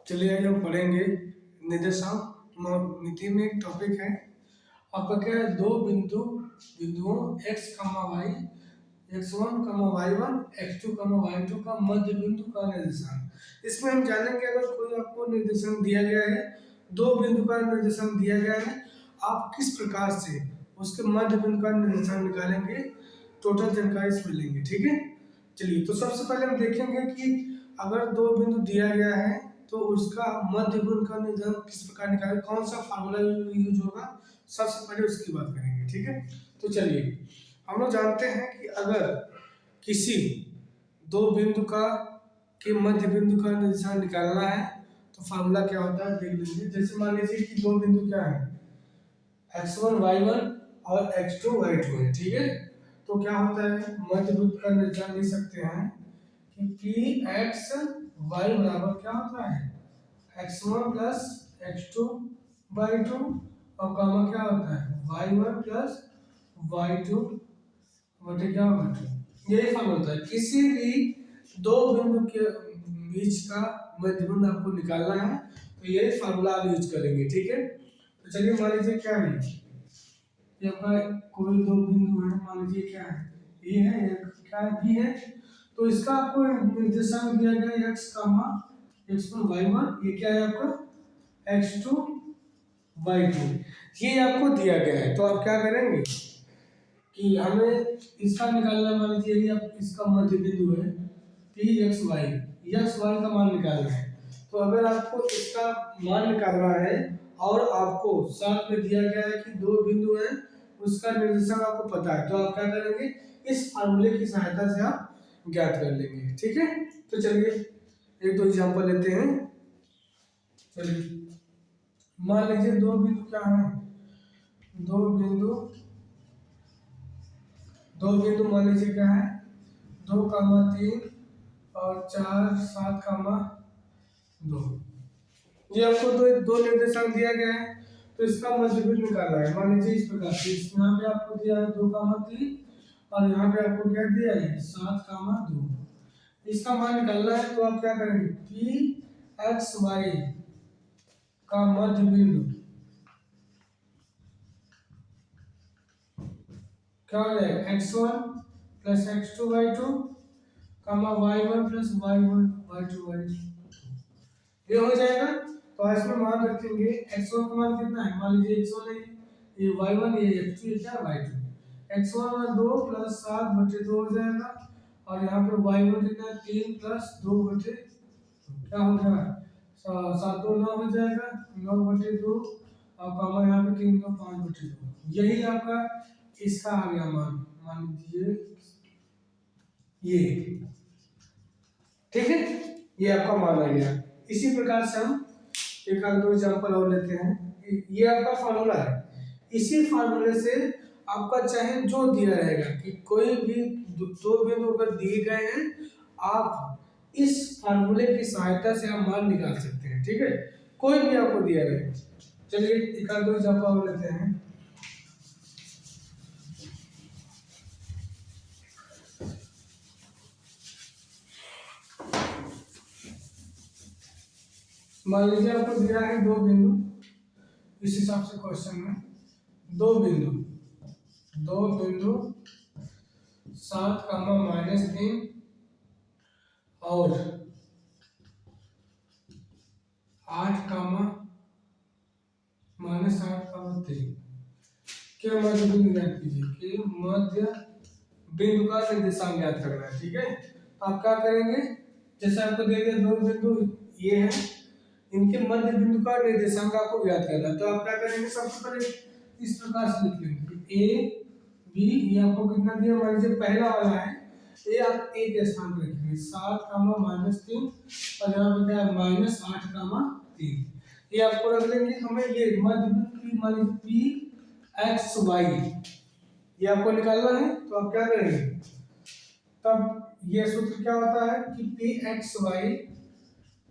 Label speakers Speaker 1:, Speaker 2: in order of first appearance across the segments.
Speaker 1: चलिए आज हम पढ़ेंगे निर्देशांक में एक टॉपिक है। आपका क्या है, दो बिंदुओं x, y, x1, y1, x2, y2 का मध्य बिंदु का निर्देशांक। इसमें हम जानेंगे अगर कोई आपको निर्देशांक दिया गया है, दो बिंदु का निर्देशांक दिया गया है, आप किस प्रकार से उसके मध्य बिंदु का निर्देशांक निकालेंगे, टोटल जानकारी इसमें लेंगे। ठीक है, चलिए तो सबसे पहले हम देखेंगे कि अगर दो बिंदु दिया गया है तो उसका मध्य बिंदु का निर्धारण किस प्रकार निकालें, कौन सा फार्मूला यूज होगा, सबसे पहले उसकी बात करेंगे। ठीक है, तो चलिए हम लोग जानते हैं कि अगर किसी दो बिंदु का के मध्य बिंदु का निर्देशांक निकालना है तो फार्मूला क्या होता है देख लीजिए। जैसे मान लीजिए कि दो बिंदु क्या है, x1 y1 और x2 y2 है। ठीक है, तो क्या होता है, मध्य बिंदु का निर्धारण ले सकते हैं कि x y बराबर क्या होता है, x1 प्लस x2 y2 और गामा क्या होता है y1 प्लस y2 बटे क्या बटे, यही फॉर्मूला होता है। किसी भी दो बिंदु के बीच का मध्य बिंदु आपको निकालना है तो यही फार्मूला आप यूज करेंगे। ठीक है, तो चलिए मान लीजिए क्या है, ये आपका कोई दो बिंदु है, मान लीजिए क्या है, ये है, ये क्या है, बी है। तो इसका आपको निर्देशांक दिया गया है x, x1 y1, ये क्या है आपका x2 y2, ये आपको दिया गया है। तो आप क्या करेंगे कि हमें इसका निकालना, मान लीजिए ये आप इसका मध्य बिंदु है p x y का मान निकालना है। तो अगर आपको इसका मान निकालना है और आपको साथ में दिया गया है कि दो बिंदु है, उसका निर्देशांक आपको पता है, तो आप क्या करेंगे, इस फार्मूले की सहायता से आप ज्ञात कर लेंगे। ठीक है, तो चलिए एक दो एग्जांपल लेते हैं। चलिए मान लीजिए दो बिंदु क्या है, दो बिंदु मान लीजिए क्या है, 2,3 और 4, 7,2। ये आपको दो निर्देशांक दिया गया है तो इसका मध्य बिंदु निकालना है। मान लीजिए इस प्रकार से, यहाँ पे आपको दिया है 2,3 और यहाँ पे आपको क्या दिया है 7,2। इसका मान निकालना है तो आप क्या करेंगे, p x y का मध्य बिंदु क्या हो जाएगा, x1 plus x2 y2 y1 plus y1 y2 ये हो जाएगा। तो इसमें मान रखेंगे x1 का मान कितना है, मान लीजिए x1 है, ये y1, ये x2, ये क्या है y2। x1 में 2 प्लस 7 बटे 2 हो जाएगा और यहाँ पे y1 कितना है 3 प्लस 2 बटे क्या हो जाएगा 7 2 9 हो जाएगा, 9 बटे 2 और कॉमा यहाँ पे 3 2 5 बटे 2। यही आपका इसका आ गया मान, मान लीजिए ये। ठीक है, ये आपका मान आ गया। इसी प्रकार से हम एक आध दो एग्जांपल और लेते हैं। ये आपका फार्मूला है, इसी फार्मूले से आपका चाहे जो दिया रहेगा कि कोई भी दो बिंदु अगर दिए गए हैं, आप इस फार्मूले की सहायता से आप मान निकाल सकते हैं। ठीक है, कोई भी आपको दिया रहे। चलिए एक आध दो एग्जांपल और लेते हैं। मान लीजिए आपको दिया है दो बिंदु, इस हिसाब से क्वेश्चन में दो बिंदु 7, -3 और 8, -8,3 के मध्य बिंदु ज्ञात कीजिए, कि मध्य बिंदु का निर्देशांक ज्ञात करना है। ठीक है, आप क्या करेंगे, जैसे आपको दे दिया दो बिंदु ये है, इनके मध्य बिंदु का निर्देशांक आपको ज्ञात करना है। तो आप क्या करेंगे, सबसे पहले इस प्रकार से लिख लेंगे ए बी, ये आपको कितना दिया, मान लीजिए पहला वाला है, ये आप ए के स्थान पर रखेंगे 7, -3 और यहाँ पे क्या है -8,3। ये आपको रख लेंगे। हमें ये मध्य बिंदु की मान लीजिए पी एक्स वाई ये आपको निकालना है। तो आप क्या करेंगे, तब ये सूत्र क्या होता है कि पी एक्स वाई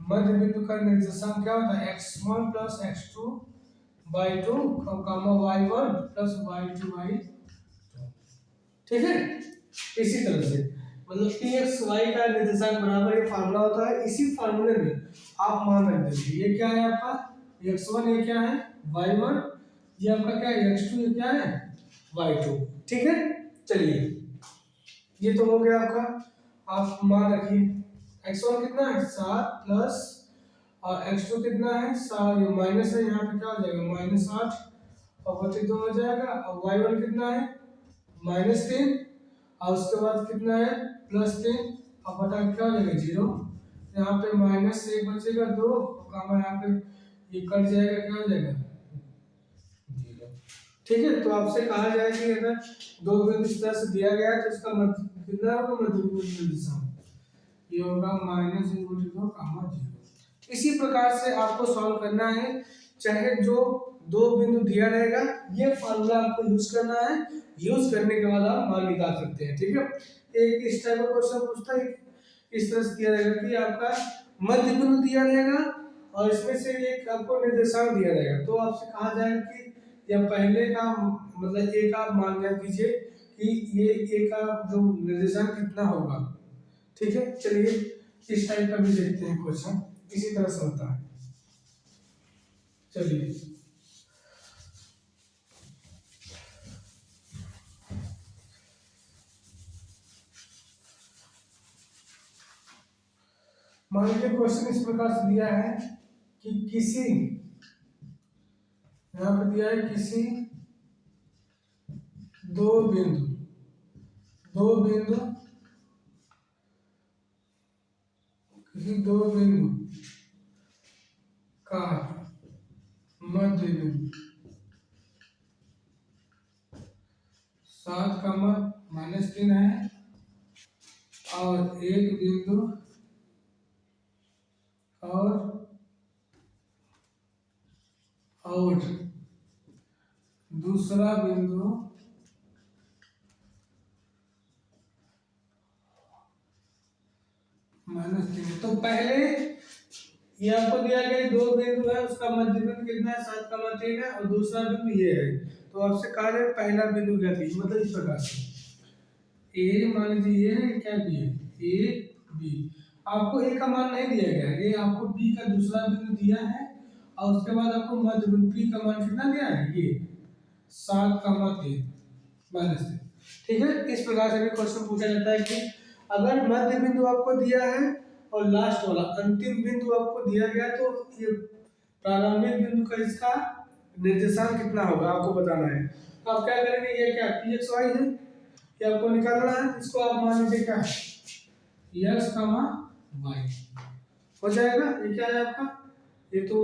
Speaker 1: मध्य बिंदु का निर्देशांक क्या होता है, x1 plus x2 y2 y1 plus y2 y2। ठीक है, इसी तरह से मतलब पी एक्स वाई का निर्देशांक बराबर ये फार्मूला होता है। इसी फार्मूले में आप मान रख देंगे, ये क्या है आपका एक्स वन, ये क्या है वाई वन, ये आपका क्या है एक्स टू, ये क्या है वाई टू। ठीक है, चलिए ये तो हो गया आपका। आप मान रखिए एक्स वन कितना है 7 प्लस और एक्स टू कितना है 7, ये माइनस है, यहाँ पे क्या हो जाएगा -8 और 42 हो जाएगा। और वाई वन कितना है -3 और उसके बाद कितना है +3 और बटा क्या हो जाएगा 0। यहाँ पे माइनस से एक बचेगा 2 और कामा यहाँ पे ये कट जाएगा, क्या हो जाएगा 0। ठीक है, तो आपसे कहा जाए कि अगर दो बिंदु इस तरह से दिया गया है तो इसका मध्य कितना होगा, मध्य बिंदु दिशा ये होगा -1/2 कामा 0। इसी प्रकार से आपको सॉल्व करना है, चाहे जो दो बिंदु दिया रहेगा ये फार्मूला आपको यूज करना है, यूज करने के बाद आप मान निकाल सकते हैं। ठीक है, एक इस टाइप का क्वेश्चन पूछता है, इस तरह से दिया रहेगा कि आपका मध्य बिंदु दिया रहेगा और इसमें से एक आपको निर्देशांक दिया रहेगा, तो आपसे कहा जाएगा कि या पहले का मतलब एक आप मान लिया कीजिए कि ये एक का जो निर्देशांक कितना होगा। ठीक है, चलिए इस टाइप का भी देखते हैं क्वेश्चन, इसी तरह से होता है। चलिए मान लीजिए क्वेश्चन इस प्रकार से दिया है कि किसी, यहाँ पे दिया है किसी दो बिंदु किसी दो बिंदु का मध्य बिंदु 7 का -3 है और एक बिंदु और दूसरा बिंदु -3। तो पहले ये आपको दिया गया दो बिंदु है, उसका मध्य बिंदु कितना है 7 का 3 है और दूसरा बिंदु ये है, तो आपसे कहा जाए पहला बिंदु क्या थी, मतलब इस प्रकार से ए मान लीजिए ये है, क्या बी है ए बी। आपको ए का मान नहीं दिया गया है, ये आपको बी का दूसरा बिंदु दिया है और उसके बाद आपको मध्य बिंदु पी का मान कितना दिया है, ये 7 का -3। ठीक है, इस प्रकार से भी क्वेश्चन पूछा जाता है कि अगर मध्य बिंदु आपको दिया है और लास्ट वाला अंतिम बिंदु आपको दिया गया तो ये प्रारंभिक बिंदु का इसका निर्देशांक कितना होगा आपको बताना है। तो आप क्या करेंगे, ये क्या पी एक्स वाई है, ये आपको निकालना है, इसको आप मान लीजिए क्या है एक्स कामा वाई हो जाएगा। ये क्या है आपका, ये तो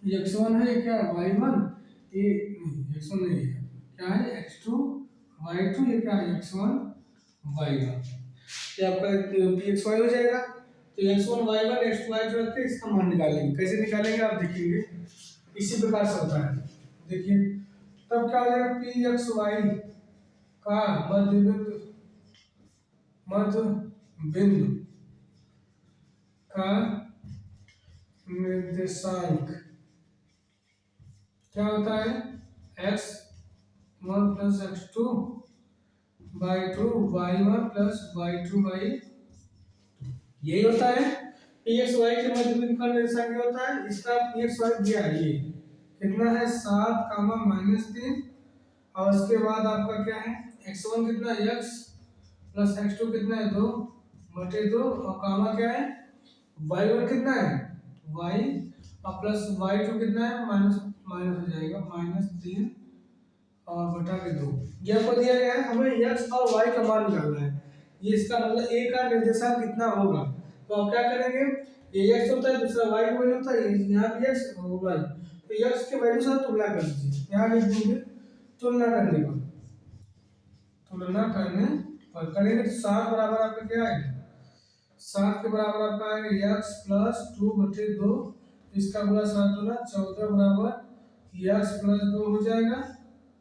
Speaker 1: एक्स वन है, ये क्या वाई वन, ये नहीं एक्स वन नहीं है, क्या है एक्स टू वाई टू, ये क्या है एक्स वन वाई वन, ये आपका पी एक्स वाई हो जाएगा। तो X one Y one X two Y two रख के इसका मान निकालेंगे, कैसे निकालेंगे आप देखेंगे, इसी प्रकार से होता है। देखिए तब क्या हो जाएगा पी एक्स वाई का मध्य बिंदु का निर्देशांक क्या होता है X one plus X two by two Y one plus Y two by, यही होता है पी एक्स वाई के मध्य बिंदु का निर्देशांक क्या होता है, इसका पी एक्स वाई दिया है, ये कितना है 7 कामा -3 और उसके बाद आपका क्या है एक्स वन कितना है एक्स प्लस एक्स टू कितना है 2/2 और कामा क्या है वाई वन कितना है वाई और प्लस वाई टू कितना है माइनस माइनस हो जाएगा -3 और बटा के 2। ये आपको दिया गया है, हमें एक्स और वाई का मान निकालना है, ये इसका मतलब ए का निर्देशांक कितना होगा। तो आप क्या करेंगे, ये एक्स होता है, दूसरा वाई का वैल्यू होता है, यहाँ भी एक्स और वाई, तो एक्स के वैल्यू से तुलना कर लीजिए, यहाँ लिख देंगे तुलना करने पर, तुलना करने पर करेंगे तो 7 बराबर आपका क्या आएगा, 7 के बराबर आपका आएगा एक्स प्लस 2/2, इसका गुणा 7 दूना 14 बराबर एक्स प्लस 2 हो जाएगा।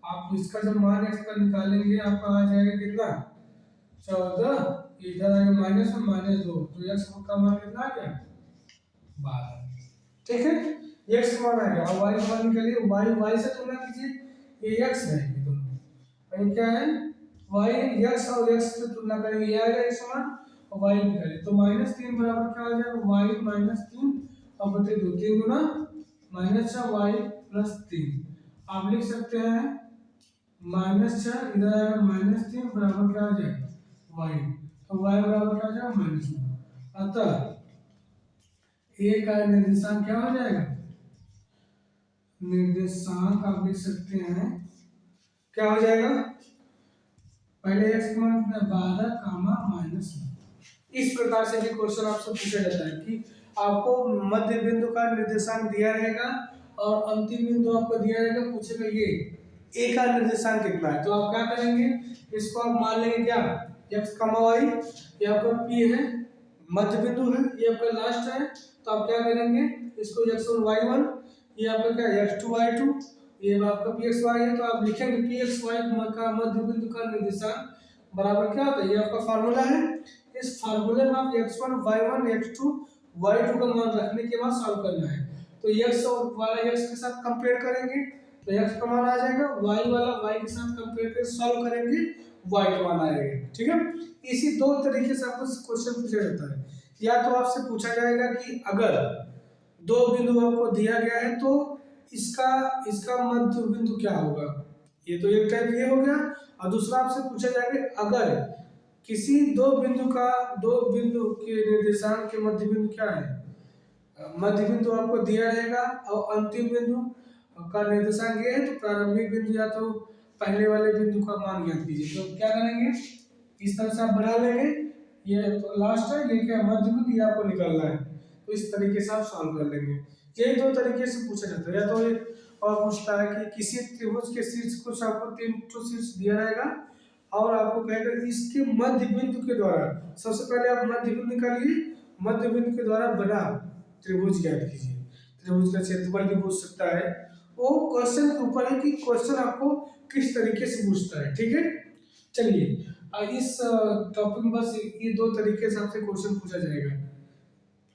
Speaker 1: आप इसका जब मान एक्स का निकालेंगे आपका आ जाएगा कितना 14, इधर आएगा माइनस में -2, तो एक्स का मान कितना आ गया 12। ठीक है, एक्स का मान आ गया और वाई का मान निकालिए, वाई वाई से तुलना कीजिए, ये एक्स है ये दोनों और ये क्या है वाई एक्स और एक्स से तुलना करेंगे, ये आएगा एक्स मान और वाई निकालें तो -3 बराबर क्या आ जाएगा, वाई -3 और बटे 2, 3 गुना -6 वाई +3। आप लिख सकते हैं -6 इधर आएगा -3 बराबर क्या आ जाएगा वाई, तो वाई बराबर क्या आ जाएगा -9। अतः ए का निर्देशांक क्या हो जाएगा, निर्देशांक आप लिख सकते हैं क्या हो जाएगा, पहले x मान 12 कामा -9। इस प्रकार से भी क्वेश्चन आपसे पूछा जाता है कि आपको मध्य बिंदु का निर्देशांक दिया रहेगा और अंतिम बिंदु आपको दिया रहेगा, पूछेगा ये ए का निर्देशांक कितना है, तो आप क्या करेंगे, इसको आप मान लेंगे क्या x, y, ये आपका p है, मध्य बिंदु है, ये आपका लास्ट है, तो आप क्या करेंगे, इसको x1 y1, ये आपका क्या x2 y2, ये आपका pxy है, तो आप लिखेंगे pxy का मध्य बिंदु का निर्देशांक बराबर क्या होता है, ये आपका फार्मूला है। इस फार्मूले में आप x1 y1 x2 y2 का मान रखने के बाद सॉल्व करना है, तो x और वाला x के साथ कंपेयर करेंगे तो x का मान आ जाएगा, y वाला y के साथ कंपेयर करके सॉल्व करेंगे y का मान आएगा। ठीक है, इसी दो तरीके से आपको क्वेश्चन पूछा जाता है, या तो आपसे पूछा जाएगा कि अगर दो बिंदु आपको दिया गया है तो इसका इसका मध्य बिंदु क्या होगा, ये तो एक टाइप ये हो गया, और दूसरा आपसे पूछा जाएगा अगर किसी दो बिंदु के निर्देशांक के मध्य बिंदु क्या है, मध्य बिंदु आपको दिया रहेगा और अंतिम बिंदु का निर्देशांक ये है, तो प्रारंभिक बिंदु या तो पहले वाले बिंदु का मान ज्ञात कीजिए, तो क्या करेंगे, इस तरह से आप बढ़ा लेंगे, ये तो लास्ट है, ये क्या मध्य बिंदु, ये आपको निकालना है, तो इस तरीके से आप सॉल्व कर लेंगे। यही दो तरीके से पूछा जाता है, या तो ये और पूछता है कि किसी त्रिभुज के शीर्ष कुछ आपको 3 शीर्ष दिया रहेगा और आपको कहेगा इसके मध्य बिंदु के द्वारा, सबसे पहले आप मध्य बिंदु निकालिए, मध्य बिंदु के द्वारा बना त्रिभुज ज्ञात कीजिए, त्रिभुज का क्षेत्रफल भी पूछ सकता है, वो क्वेश्चन के ऊपर है कि क्वेश्चन आपको किस तरीके से पूछता है। ठीक है, चलिए इस टॉपिक में बस ये दो तरीके से आपसे क्वेश्चन पूछा जाएगा।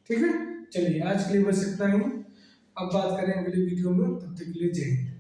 Speaker 1: ठीक है, चलिए आज के लिए बस इतना ही, अब बात करें अगली वीडियो में, तब तक के लिए जय हिंद।